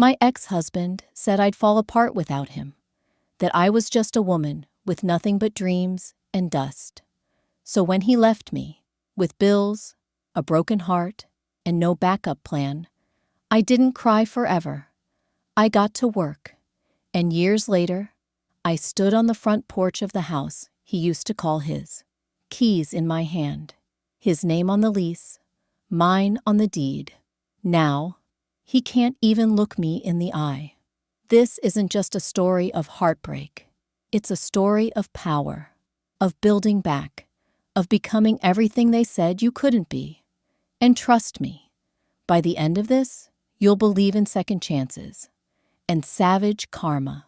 My ex-husband said I'd fall apart without him, that I was just a woman with nothing but dreams and dust. So when he left me, with bills, a broken heart, and no backup plan, I didn't cry forever. I got to work, and years later, I stood on the front porch of the house he used to call his, keys in my hand, his name on the lease, mine on the deed. Now, he can't even look me in the eye. This isn't just a story of heartbreak. It's a story of power, of building back, of becoming everything they said you couldn't be. And trust me, by the end of this, you'll believe in second chances and savage karma.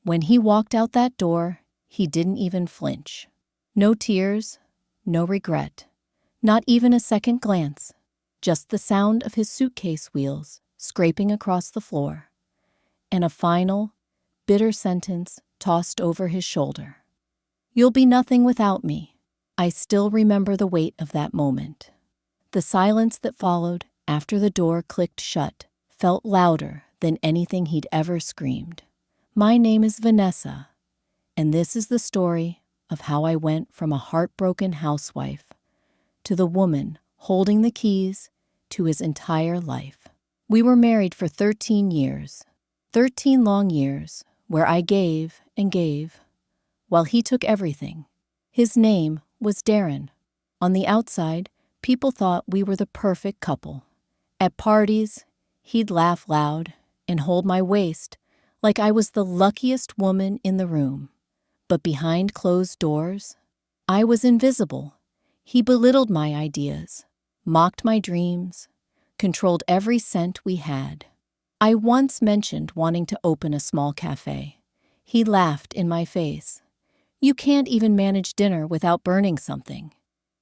When he walked out that door, he didn't even flinch. No tears, no regret, not even a second glance, just the sound of his suitcase wheels scraping across the floor, and a final, bitter sentence tossed over his shoulder. "You'll be nothing without me." I still remember the weight of that moment. The silence that followed after the door clicked shut felt louder than anything he'd ever screamed. My name is Vanessa, and this is the story of how I went from a heartbroken housewife to the woman holding the keys to his entire life. We were married for 13 years, 13 long years where I gave and gave, while he took everything. His name was Darren. On the outside, people thought we were the perfect couple. At parties, he'd laugh loud and hold my waist like I was the luckiest woman in the room. But behind closed doors, I was invisible. He belittled my ideas, mocked my dreams, controlled every cent we had. I once mentioned wanting to open a small cafe. He laughed in my face. "You can't even manage dinner without burning something.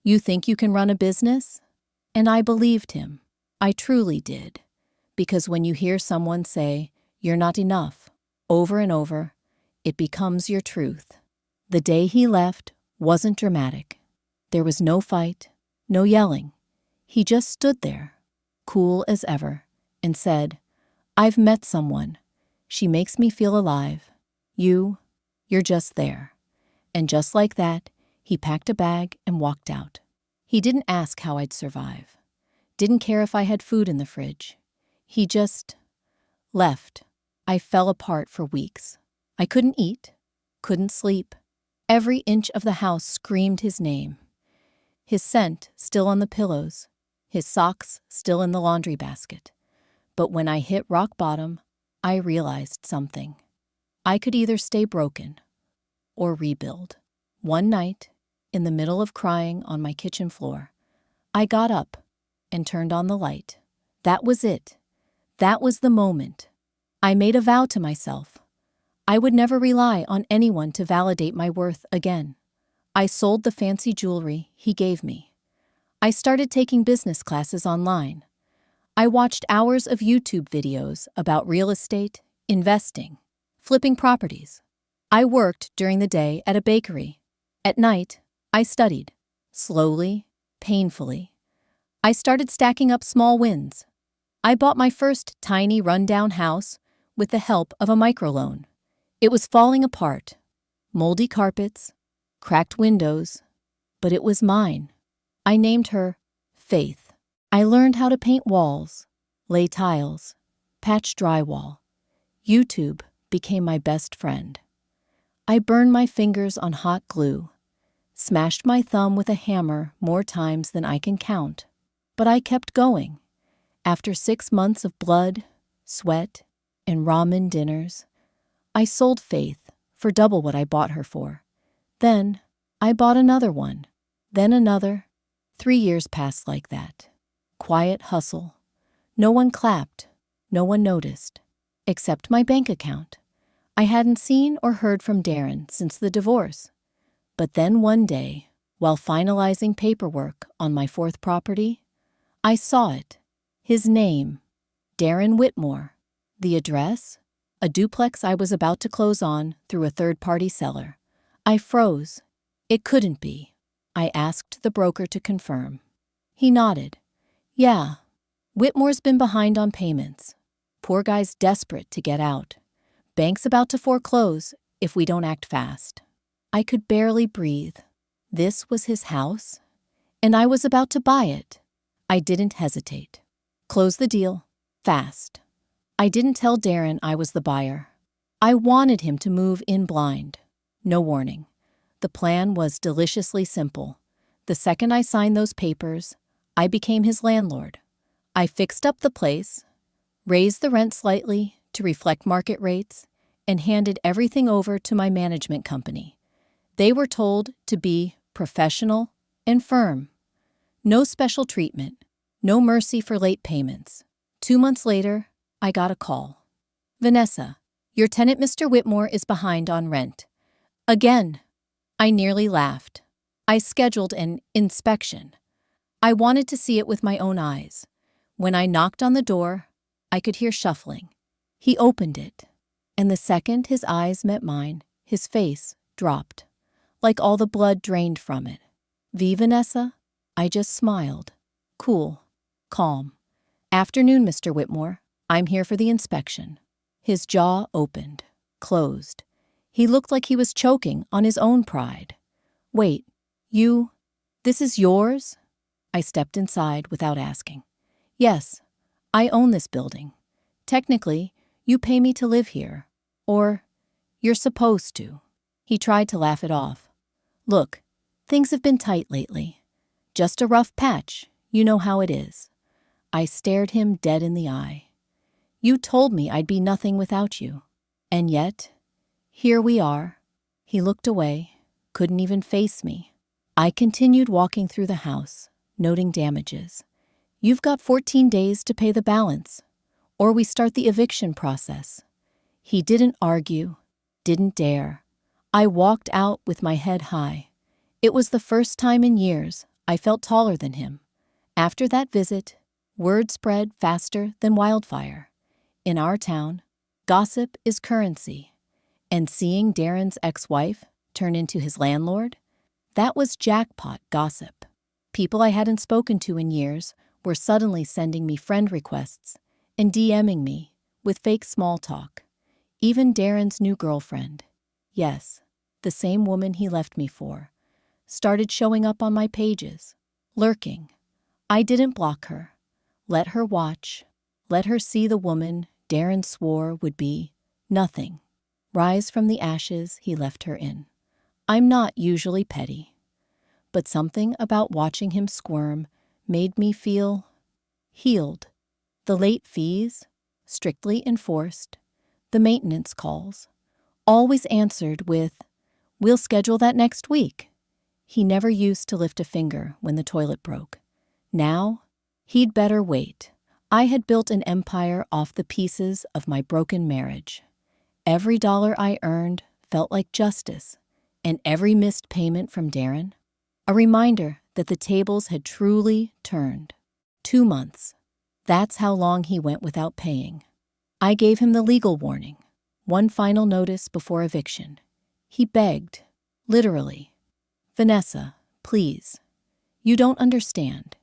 You think you can run a business?" And I believed him. I truly did. Because when you hear someone say, "You're not enough," over and over, it becomes your truth. The day he left wasn't dramatic. There was no fight, no yelling. He just stood there, cool as ever, and said, "I've met someone. She makes me feel alive. You're just there." And just like that, he packed a bag and walked out. He didn't ask how I'd survive. Didn't care if I had food in the fridge. He just left. I fell apart for weeks. I couldn't eat, couldn't sleep. Every inch of the house screamed his name. His scent still on the pillows, his socks still in the laundry basket. But when I hit rock bottom, I realized something. I could either stay broken or rebuild. One night, in the middle of crying on my kitchen floor, I got up and turned on the light. That was it. That was the moment. I made a vow to myself. I would never rely on anyone to validate my worth again. I sold the fancy jewelry he gave me. I started taking business classes online. I watched hours of YouTube videos about real estate, investing, flipping properties. I worked during the day at a bakery. At night, I studied. Slowly, painfully. I started stacking up small wins. I bought my first tiny rundown house with the help of a microloan. It was falling apart. Moldy carpets, cracked windows, but it was mine. I named her Faith. I learned how to paint walls, lay tiles, patch drywall. YouTube became my best friend. I burned my fingers on hot glue, smashed my thumb with a hammer more times than I can count. But I kept going. After 6 months of blood, sweat, and ramen dinners, I sold Faith for double what I bought her for. Then I bought another one, then another. 3 years passed like that. Quiet hustle. No one clapped, no one noticed, except my bank account. I hadn't seen or heard from Darren since the divorce. But then one day, while finalizing paperwork on my 4th property, I saw it. His name, Darren Whitmore. The address, a duplex I was about to close on through a third-party seller. I froze. It couldn't be. I asked the broker to confirm. He nodded. "Yeah, Whitmore's been behind on payments, Poor guy's desperate to get out. Bank's about to foreclose if we don't act fast. I could barely breathe. This was his house, and I was about to buy it. I didn't hesitate. Close the deal. Fast. I didn't tell Darren I was the buyer. I wanted him to move in blind. No warning. The plan was deliciously simple. The second I signed those papers, I became his landlord. I fixed up the place, raised the rent slightly to reflect market rates, and handed everything over to my management company. They were told to be professional and firm. No special treatment, no mercy for late payments. 2 months later, I got a call. Vanessa, your tenant Mr. Whitmore is behind on rent. Again. I nearly laughed. I scheduled an inspection. I wanted to see it with my own eyes. When I knocked on the door, I could hear shuffling. He opened it, and the second his eyes met mine, his face dropped, like all the blood drained from it. "V, Vanessa?" I just smiled. Cool. Calm. "Afternoon, Mr. Whitmore. I'm here for the inspection." His jaw opened, closed. He looked like he was choking on his own pride. "Wait, this is yours?" I stepped inside without asking. "Yes, I own this building. Technically, you pay me to live here. Or, you're supposed to." He tried to laugh it off. "Look, things have been tight lately. Just a rough patch, you know how it is." I stared him dead in the eye. "You told me I'd be nothing without you. And yet, here we are." He looked away, couldn't even face me. I continued walking through the house, noting damages. "You've got 14 days to pay the balance, or we start the eviction process." He didn't argue, didn't dare. I walked out with my head high. It was the first time in years I felt taller than him. After that visit, word spread faster than wildfire. In our town, gossip is currency. And seeing Darren's ex-wife turn into his landlord, that was jackpot gossip. People I hadn't spoken to in years were suddenly sending me friend requests and DMing me with fake small talk. Even Darren's new girlfriend, yes, the same woman he left me for, started showing up on my pages, lurking. I didn't block her. Let her watch. Let her see the woman Darren swore would be nothing. Rise from the ashes he left her in. I'm not usually petty, but something about watching him squirm made me feel healed. The late fees, strictly enforced, the maintenance calls, always answered with, "We'll schedule that next week." He never used to lift a finger when the toilet broke. Now, he'd better wait. I had built an empire off the pieces of my broken marriage. Every dollar I earned felt like justice, and every missed payment from Darren, a reminder that the tables had truly turned. 2 months. That's how long he went without paying. I gave him the legal warning, one final notice before eviction. He begged, literally, "Vanessa, please. You don't understand.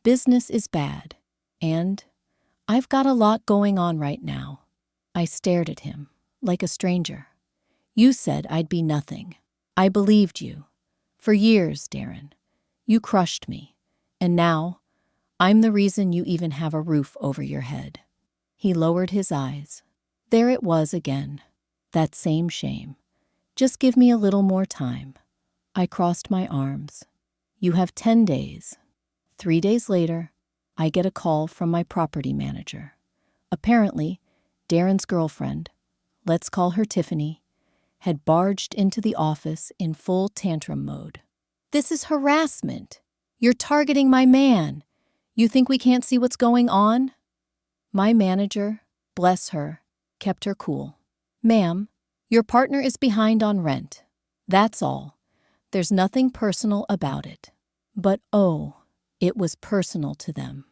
Business is bad, and I've got a lot going on right now." I stared at him, like a stranger. "You said I'd be nothing. I believed you. For years, Darren. You crushed me, and now I'm the reason you even have a roof over your head." He lowered his eyes. There it was again, that same shame. "Just give me a little more time." I crossed my arms. "You have 10 days. 3 days later, I get a call from my property manager. Apparently, Darren's girlfriend, let's call her Tiffany, had barged into the office in full tantrum mode. "This is harassment. You're targeting my man. You think we can't see what's going on?" My manager, bless her, kept her cool. "Ma'am, your partner is behind on rent. That's all. There's nothing personal about it." But oh, it was personal to them.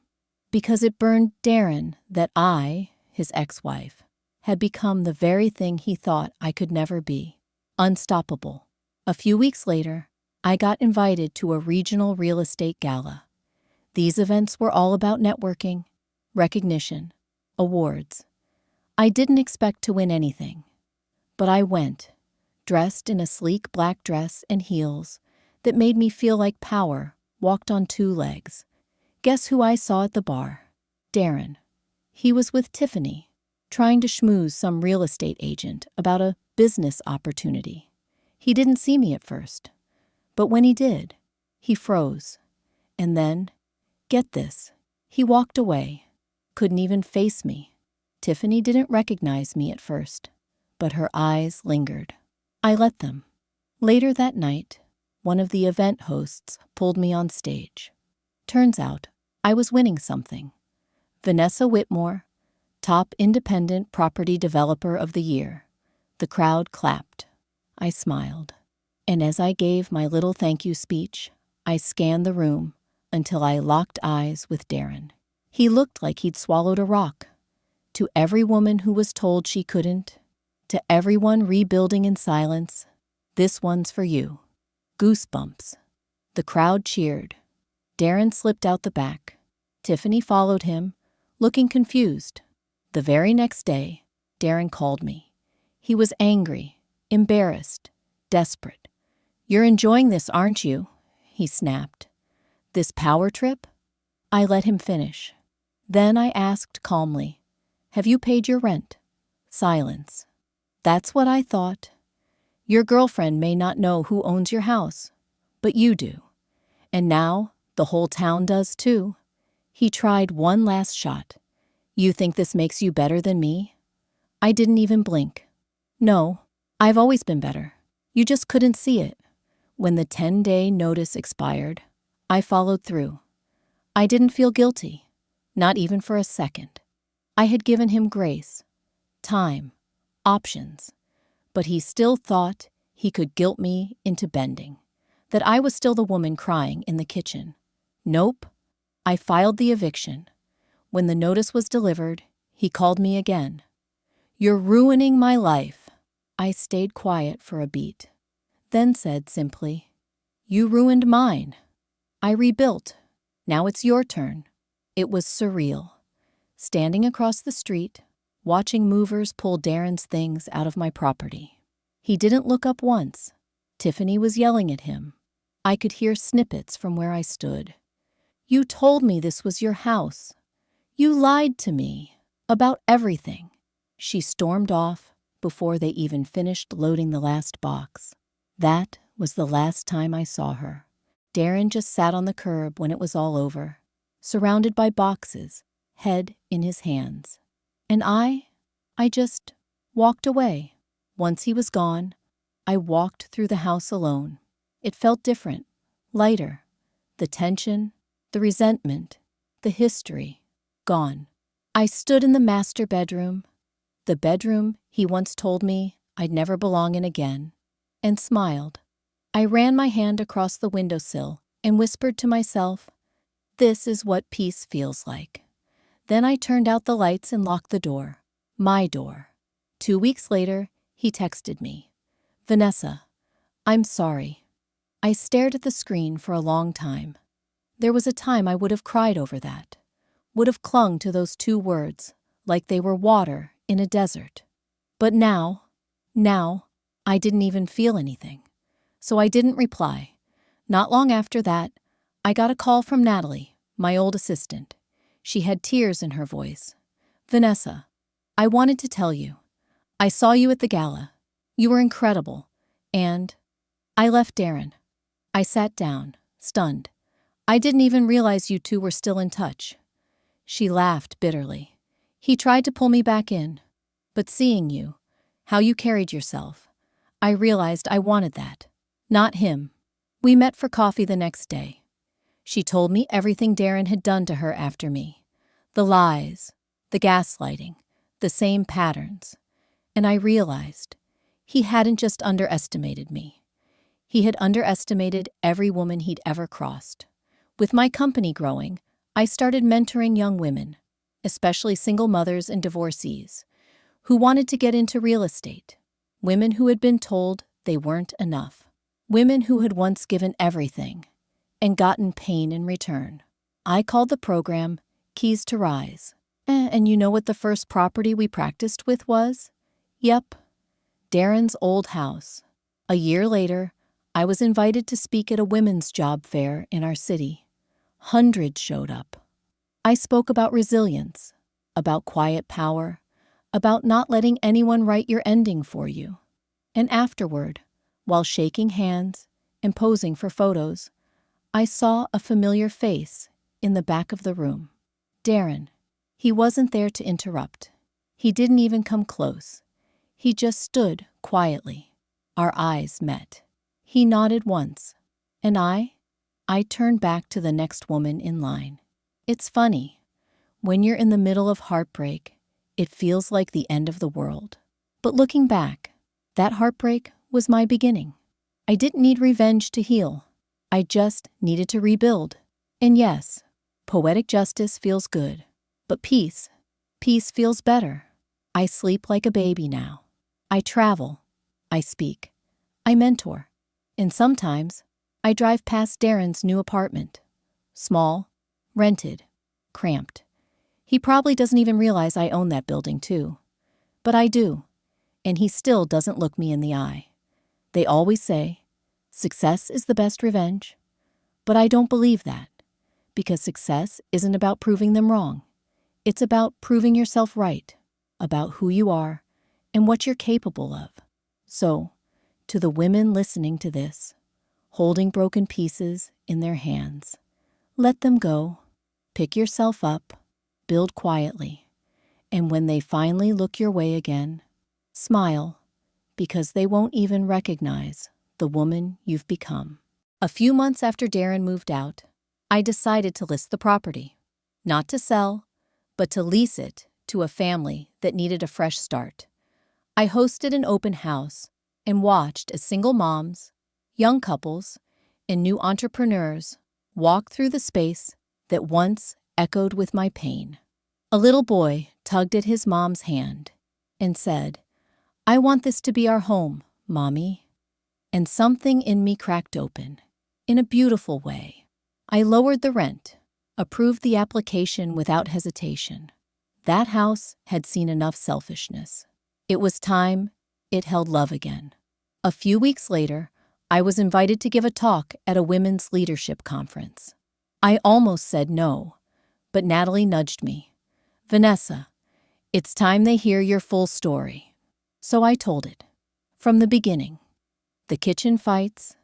Because it burned Darren that I, his ex-wife, had become the very thing he thought I could never be. Unstoppable. A few weeks later, I got invited to a regional real estate gala. These events were all about networking, recognition, awards. I didn't expect to win anything, but I went, dressed in a sleek black dress and heels that made me feel like power walked on two legs. Guess who I saw at the bar? Darren. He was with Tiffany, trying to schmooze some real estate agent about a business opportunity. He didn't see me at first, but when he did, he froze. And then, get this, he walked away, couldn't even face me. Tiffany didn't recognize me at first, but her eyes lingered. I let them. Later that night, one of the event hosts pulled me on stage. Turns out, I was winning something. Vanessa Whitmore, Top Independent Property Developer of the Year. The crowd clapped. I smiled. And as I gave my little thank you speech, I scanned the room until I locked eyes with Darren. He looked like he'd swallowed a rock. To every woman who was told she couldn't, to everyone rebuilding in silence, this one's for you. Goosebumps. The crowd cheered. Darren slipped out the back. Tiffany followed him, looking confused. The very next day, Darren called me. He was angry, embarrassed, desperate. "You're enjoying this, aren't you?" he snapped. "This power trip?" I let him finish. Then I asked calmly, "Have you paid your rent?" Silence. "That's what I thought. Your girlfriend may not know who owns your house, but you do. And now the whole town does too." He tried one last shot. "You think this makes you better than me?" I didn't even blink. "No, I've always been better. You just couldn't see it." When the 10-day notice expired, I followed through. I didn't feel guilty, not even for a second. I had given him grace, time, options, but he still thought he could guilt me into bending, that I was still the woman crying in the kitchen. Nope. I filed the eviction. When the notice was delivered, he called me again. "You're ruining my life." I stayed quiet for a beat, then said simply, "You ruined mine. I rebuilt. Now it's your turn." It was surreal. Standing across the street, watching movers pull Darren's things out of my property. He didn't look up once. Tiffany was yelling at him. I could hear snippets from where I stood. "You told me this was your house. You lied to me about everything." She stormed off before they even finished loading the last box. That was the last time I saw her. Darren just sat on the curb when it was all over, surrounded by boxes, head in his hands. And I just walked away. Once he was gone, I walked through the house alone. It felt different, lighter. The tension, the resentment, the history, gone. I stood in the master bedroom, the bedroom he once told me I'd never belong in again, and smiled. I ran my hand across the windowsill and whispered to myself, "This is what peace feels like." Then I turned out the lights and locked the door. My door. 2 weeks later, he texted me, "Vanessa, I'm sorry." I stared at the screen for a long time. There was a time I would have cried over that, would have clung to those 2 words like they were water in a desert. But now, I didn't even feel anything. So I didn't reply. Not long after that, I got a call from Natalie, my old assistant. She had tears in her voice. "Vanessa, I wanted to tell you. I saw you at the gala. You were incredible. And I left Darren." I sat down, stunned. "I didn't even realize you two were still in touch." She laughed bitterly. "He tried to pull me back in. But seeing you, how you carried yourself, I realized I wanted that. Not him." We met for coffee the next day. She told me everything Darren had done to her after me. The lies, the gaslighting, the same patterns. And I realized he hadn't just underestimated me. He had underestimated every woman he'd ever crossed. With my company growing, I started mentoring young women, especially single mothers and divorcees, who wanted to get into real estate. Women who had been told they weren't enough. Women who had once given everything and gotten pain in return. I called the program Keys to Rise, And you know what the first property we practiced with was? Yep, Darren's old house. A year later, I was invited to speak at a women's job fair in our city. Hundreds showed up. I spoke about resilience, about quiet power, about not letting anyone write your ending for you. And afterward, while shaking hands and posing for photos, I saw a familiar face in the back of the room. Darren. He wasn't there to interrupt. He didn't even come close. He just stood quietly. Our eyes met. He nodded once, and I turned back to the next woman in line. It's funny. When you're in the middle of heartbreak, it feels like the end of the world. But looking back, that heartbreak was my beginning. I didn't need revenge to heal. I just needed to rebuild. And yes, poetic justice feels good. But peace feels better. I sleep like a baby now. I travel. I speak. I mentor. And sometimes, I drive past Darren's new apartment. Small, rented, cramped. He probably doesn't even realize I own that building too. But I do. And he still doesn't look me in the eye. They always say, success is the best revenge. But I don't believe that. Because success isn't about proving them wrong. It's about proving yourself right, about who you are and what you're capable of. So, to the women listening to this, holding broken pieces in their hands, let them go, pick yourself up, build quietly, and when they finally look your way again, smile, because they won't even recognize the woman you've become. A few months after Darren moved out, I decided to list the property, not to sell, but to lease it to a family that needed a fresh start. I hosted an open house and watched as single moms, young couples, and new entrepreneurs walked through the space that once echoed with my pain. A little boy tugged at his mom's hand and said, "I want this to be our home, Mommy." And something in me cracked open, in a beautiful way. I lowered the rent, approved the application without hesitation. That house had seen enough selfishness. It was time it held love again. A few weeks later, I was invited to give a talk at a women's leadership conference. I almost said no, but Natalie nudged me. "Vanessa, it's time they hear your full story." So I told it. From the beginning. The kitchen fights,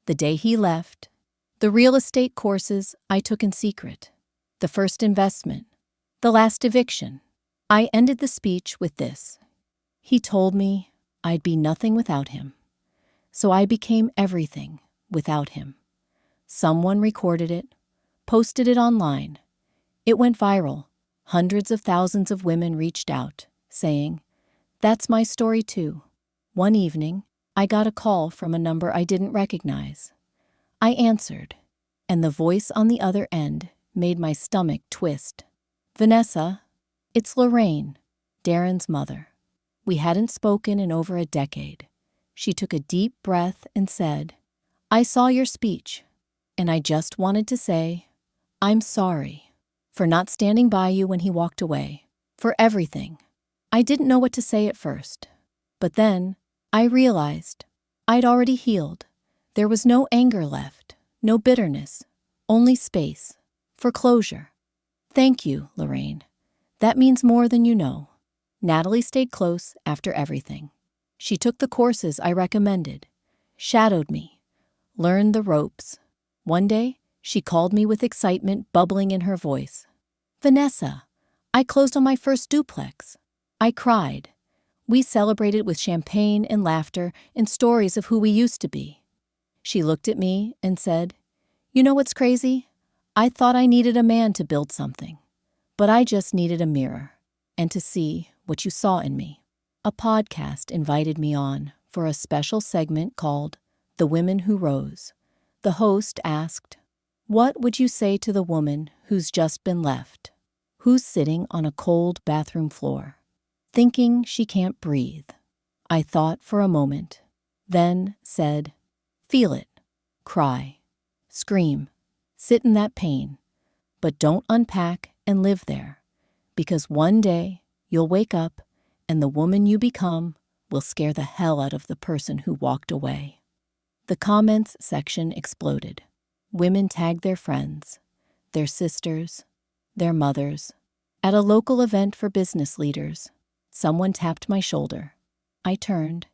the day he left, the real estate courses I took in secret, the first investment, the last eviction. I ended the speech with this. He told me I'd be nothing without him. So I became everything without him. Someone recorded it, posted it online. It went viral. Hundreds of thousands of women reached out, saying, "That's my story too." One evening, I got a call from a number I didn't recognize. I answered, and the voice on the other end made my stomach twist. "Vanessa, it's Lorraine, Darren's mother." We hadn't spoken in over a decade. She took a deep breath and said, "I saw your speech, and I just wanted to say, I'm sorry for not standing by you when he walked away, for everything." I didn't know what to say at first, but then I realized I'd already healed. There was no anger left, no bitterness, only space for closure. Thank you, Lorraine. That means more than you know. Natalie stayed close after everything. She took the courses I recommended, shadowed me, learned the ropes. One day, she called me with excitement bubbling in her voice. "Vanessa, I closed on my first duplex." I cried. We celebrated with champagne and laughter and stories of who we used to be. She looked at me and said, "You know what's crazy? I thought I needed a man to build something, but I just needed a mirror and to see what you saw in me." A podcast invited me on for a special segment called The Women Who Rose. The host asked, "What would you say to the woman who's just been left, who's sitting on a cold bathroom floor, thinking she can't breathe?" I thought for a moment, then said, "Feel it, cry, scream, sit in that pain, but don't unpack and live there, Because one day you'll wake up and the woman you become will scare the hell out of the person who walked away. The comments section exploded. Women tagged their friends, their sisters, their mothers. At a local event for business leaders, someone tapped my shoulder. I turned,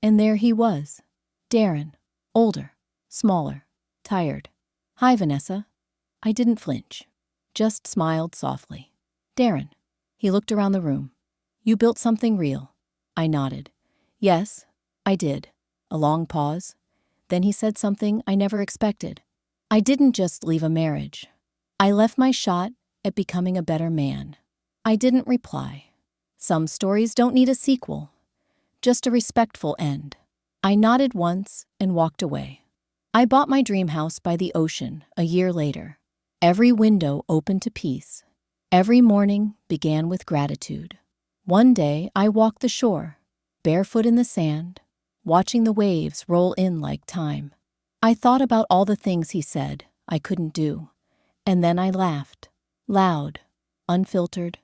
and there he was. Darren, older, smaller, tired. "Hi, Vanessa." I didn't flinch, just smiled softly. "Darren." He looked around the room. "You built something real." I nodded. "Yes, I did." A long pause. Then he said something I never expected. "I didn't just leave a marriage. I left my shot at becoming a better man." I didn't reply. Some stories don't need a sequel, just a respectful end. I nodded once and walked away. I bought my dream house by the ocean a year later. Every window open to peace. Every morning began with gratitude. One day I walked the shore, barefoot in the sand, watching the waves roll in like time. I thought about all the things he said I couldn't do, and then I laughed, loud, unfiltered,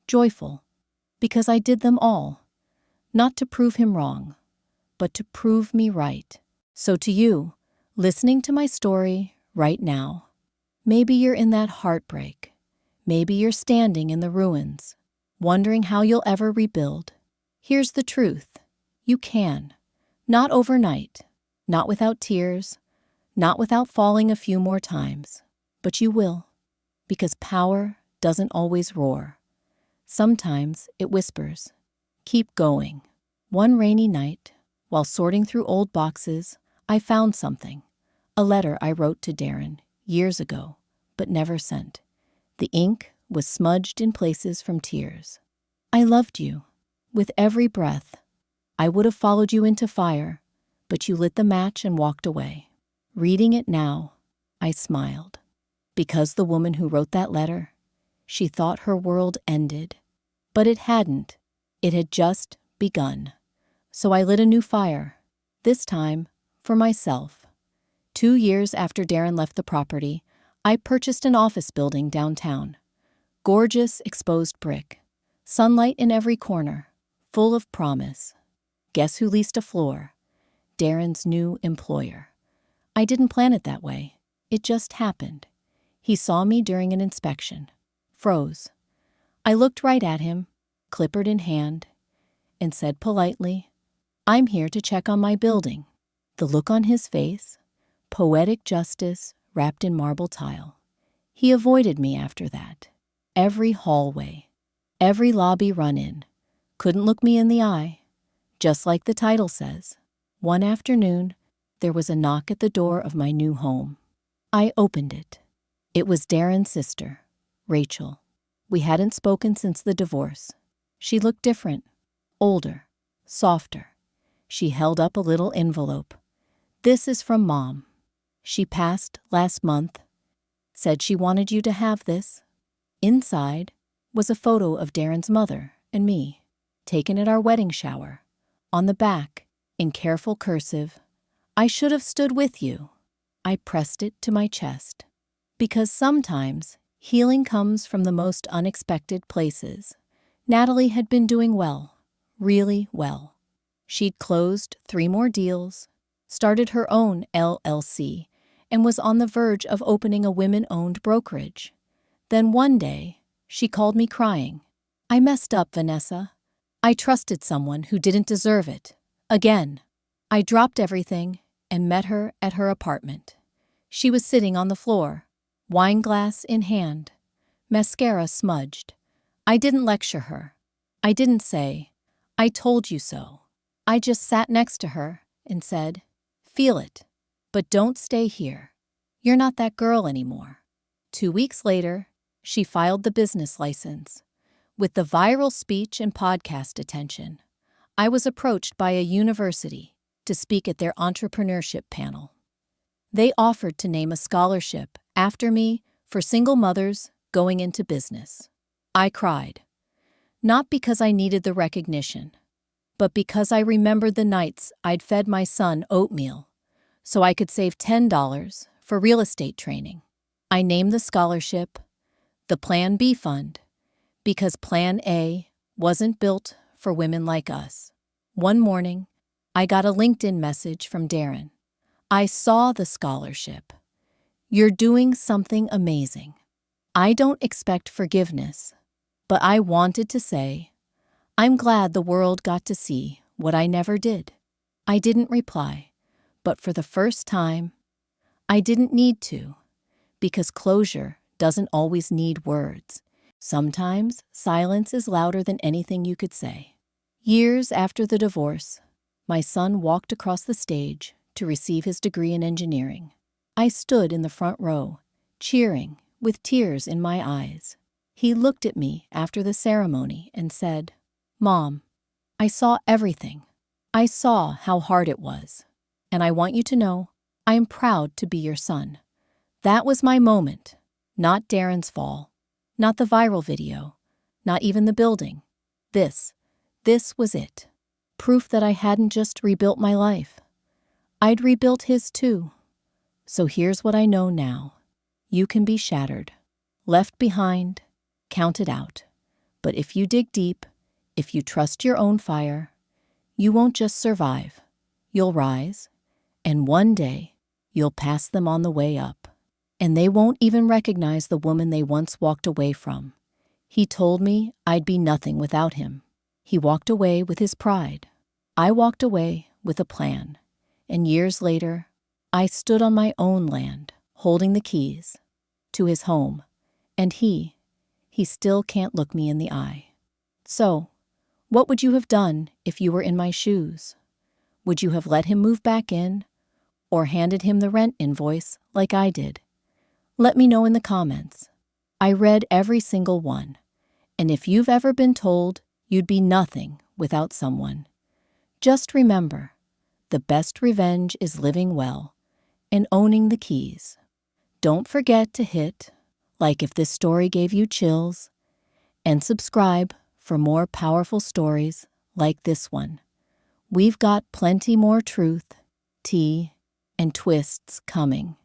joyful, because I did them all, not to prove him wrong, but to prove me right. So to you, listening to my story right now, maybe you're in that heartbreak. Maybe you're standing in the ruins, wondering how you'll ever rebuild. Here's the truth. You can. Not overnight, not without tears, not without falling a few more times. But you will, because power doesn't always roar. Sometimes it whispers. Keep going. One rainy night, while sorting through old boxes, I found something. A letter I wrote to Darren years ago, but never sent. The ink was smudged in places from tears. "I loved you. With every breath. I would have followed you into fire, but you lit the match and walked away." Reading it now, I smiled. Because the woman who wrote that letter, she thought her world ended. But it hadn't. It had just begun. So I lit a new fire, this time for myself. 2 years after Darren left the property, I purchased an office building downtown. Gorgeous exposed brick, sunlight in every corner, full of promise. Guess who leased a floor? Darren's new employer. I didn't plan it that way. It just happened. He saw me during an inspection, froze. I looked right at him, clipboard in hand, and said politely, "I'm here to check on my building." The look on his face, poetic justice wrapped in marble tile. He avoided me after that. Every hallway, every lobby run-in, couldn't look me in the eye. Just like the title says. One afternoon, there was a knock at the door of my new home. I opened it. It was Darren's sister, Rachel. We hadn't spoken since the divorce. She looked different, older, softer. She held up a little envelope. "This is from Mom. She passed last month. Said she wanted you to have this." Inside was a photo of Darren's mother and me, taken at our wedding shower. On the back, in careful cursive, "I should have stood with you." I pressed it to my chest. Because sometimes healing comes from the most unexpected places. Natalie had been doing well, really well. She'd closed 3 more deals, started her own LLC, and was on the verge of opening a women-owned brokerage. Then one day, she called me crying. "I messed up, Vanessa. I trusted someone who didn't deserve it. Again." I dropped everything and met her at her apartment. She was sitting on the floor, wine glass in hand, mascara smudged. I didn't lecture her. I didn't say, "I told you so." I just sat next to her and said, "Feel it, but don't stay here. You're not that girl anymore." 2 weeks later, she filed the business license. With the viral speech and podcast attention, I was approached by a university to speak at their entrepreneurship panel. They offered to name a scholarship after me for single mothers going into business. I cried, not because I needed the recognition, but because I remembered the nights I'd fed my son oatmeal so I could save $10 for real estate training. I named the scholarship the Plan B Fund Because Plan A wasn't built for women like us. One morning, I got a LinkedIn message from Darren. I saw the scholarship. You're doing something amazing. I don't expect forgiveness, but I wanted to say, I'm glad the world got to see what I never did. I didn't reply, but for the first time, I didn't need to, because closure doesn't always need words. Sometimes silence is louder than anything you could say. Years after the divorce, my son walked across the stage to receive his degree in engineering. I stood in the front row, cheering, with tears in my eyes. He looked at me after the ceremony and said, "Mom, I saw everything. I saw how hard it was. And I want you to know, I am proud to be your son." That was my moment, not Darren's fall, not the viral video, not even the building. This was it. Proof that I hadn't just rebuilt my life. I'd rebuilt his too. So here's what I know now. You can be shattered, left behind, counted out. But if you dig deep, if you trust your own fire, you won't just survive. You'll rise, and one day, you'll pass them on the way up. And they won't even recognize the woman they once walked away from. He told me I'd be nothing without him. He walked away with his pride. I walked away with a plan. And years later, I stood on my own land, holding the keys to his home. And he still can't look me in the eye. So, what would you have done if you were in my shoes? Would you have let him move back in, or handed him the rent invoice like I did? Let me know in the comments. I read every single one. And if you've ever been told you'd be nothing without someone, just remember, the best revenge is living well and owning the keys. Don't forget to hit like if this story gave you chills, and subscribe for more powerful stories like this one. We've got plenty more truth, tea, and twists coming.